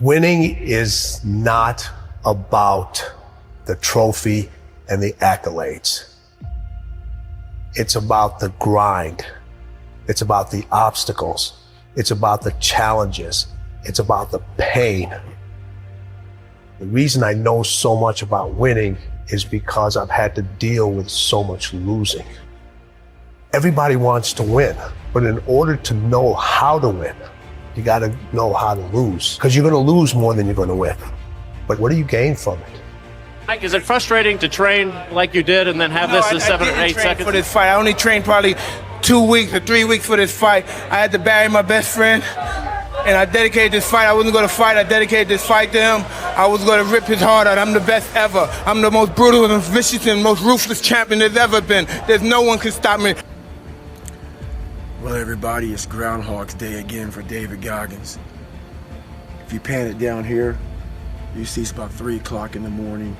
Winning is not about the trophy and the accolades. It's about the grind. It's about the obstacles. It's about the challenges. It's about the pain. The reason I know so much about winning is because I've had to deal with so much losing. Everybody wants to win, but in order to know how to win, you got to know how to lose, because you're going to lose more than you're going to win. But what do you gain from it? Mike, is it frustrating to train like you did and then have this in 7 or 8 seconds? For this fight, I only trained probably 2 weeks or 3 weeks for this fight. I had to bury my best friend, and I dedicated this fight. I wasn't going to fight. I dedicated this fight to him. I was going to rip his heart out. I'm the best ever. I'm the most brutal and vicious and most ruthless champion there's ever been. There's no one can stop me. Well, everybody, it's Groundhog's Day again for David Goggins. If you pan it down here, you see it's about 3 o'clock in the morning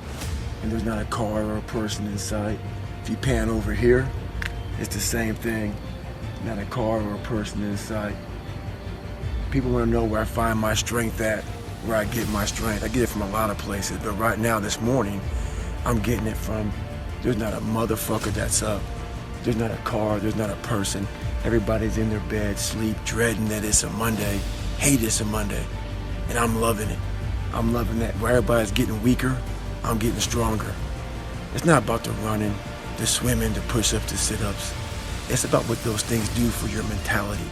and there's not a car or a person in sight. If you pan over here, it's the same thing. Not a car or a person in sight. People want to know where I find my strength at, where I get my strength. I get it from a lot of places, but right now, this morning, I'm getting it from, there's not a motherfucker that's up. There's not a car, there's not a person. Everybody's in their bed, sleep, dreading that it's a Monday, hate it's a Monday, and I'm loving it. I'm loving that. Where everybody's getting weaker, I'm getting stronger. It's not about the running, the swimming, the push-ups, the sit-ups. It's about what those things do for your mentality.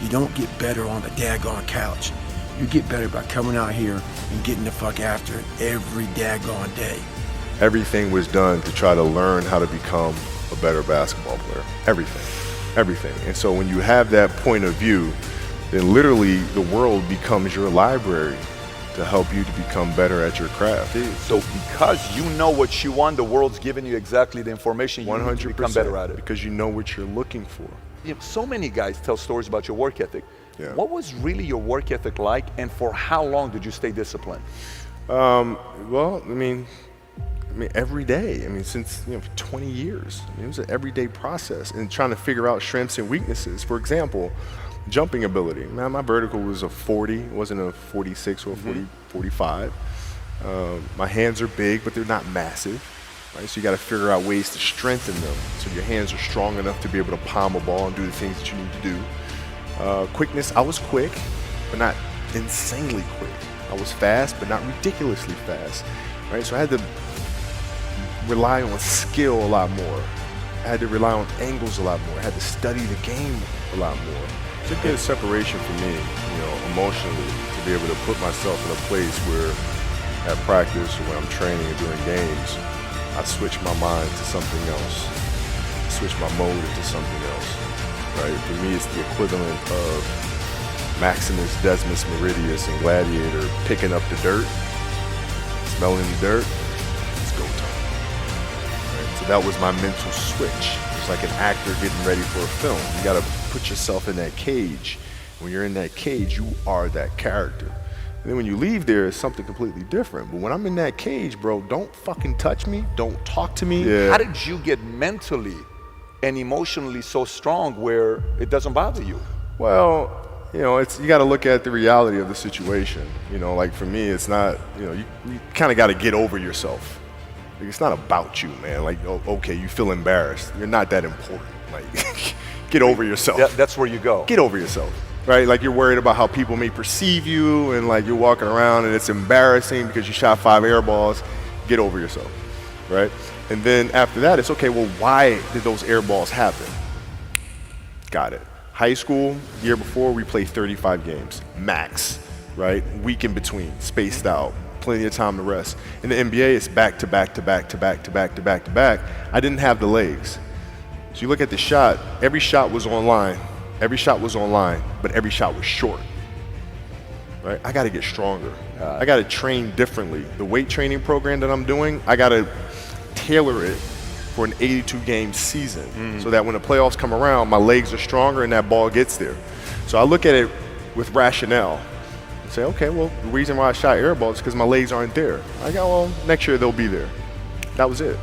You don't get better on the daggone couch. You get better by coming out here and getting the fuck after it every daggone day. Everything was done to try to learn how to become a better basketball player. Everything. And so when you have that point of view, then literally the world becomes your library to help you to become better at your craft. So because you know what you want, the world's giving you exactly the information you need to become better at it. Because you know what you're looking for. You know, so many guys tell stories about your work ethic. Yeah. What was really your work ethic like, and for how long did you stay disciplined? Well, I mean, every day. Since 20 years. It was an everyday process, and trying to figure out strengths and weaknesses. For example, jumping ability. Now, my vertical was a 40, it wasn't a 46 or a 45. My hands are big, but they're not massive. Right? So you got to figure out ways to strengthen them so your hands are strong enough to be able to palm a ball and do the things that you need to do. Quickness, I was quick, but not insanely quick. I was fast, but not ridiculously fast. Right? So I had to rely on skill a lot more. I had to rely on angles a lot more. I had to study the game a lot more. It took a separation for me, emotionally, to be able to put myself in a place where at practice or when I'm training and doing games, I switch my mind to something else. I switch my mode into something else. Right? For me, it's the equivalent of Maximus Decimus Meridius and Gladiator picking up the dirt, smelling the dirt. It's go time. Right? So that was my mental switch. It's like an actor getting ready for a film. You got to put yourself in that cage. When you're in that cage, you are that character. And then when you leave there, it's something completely different. But when I'm in that cage, bro, don't fucking touch me. Don't talk to me. Yeah. How did you get mentally and emotionally so strong where it doesn't bother you? Well, you got to look at the reality of the situation. Like for me, it's not, you kind of got to get over yourself. Like, it's not about you, man. Like, okay, you feel embarrassed. You're not that important. Like, get over yourself. That's where you go. Get over yourself. Right? Like, you're worried about how people may perceive you, and like you're walking around and it's embarrassing because you shot 5 air balls. Get over yourself. Right? And then after that, it's okay, well, why did those air balls happen? Got it. High school, year before, we played 35 games, max, right? Week in between, spaced out, plenty of time to rest. In the NBA, it's back to back to back to back to back to back to back. I didn't have the legs. So you look at the shot, every shot was online. Every shot was online, but every shot was short. Right? I got to get stronger. I got to train differently. The weight training program that I'm doing, I got to tailor it for an 82-game season so that when the playoffs come around, my legs are stronger and that ball gets there. So I look at it with rationale and say, okay, well, the reason why I shot air balls is because my legs aren't there. I go, well, next year they'll be there. That was it.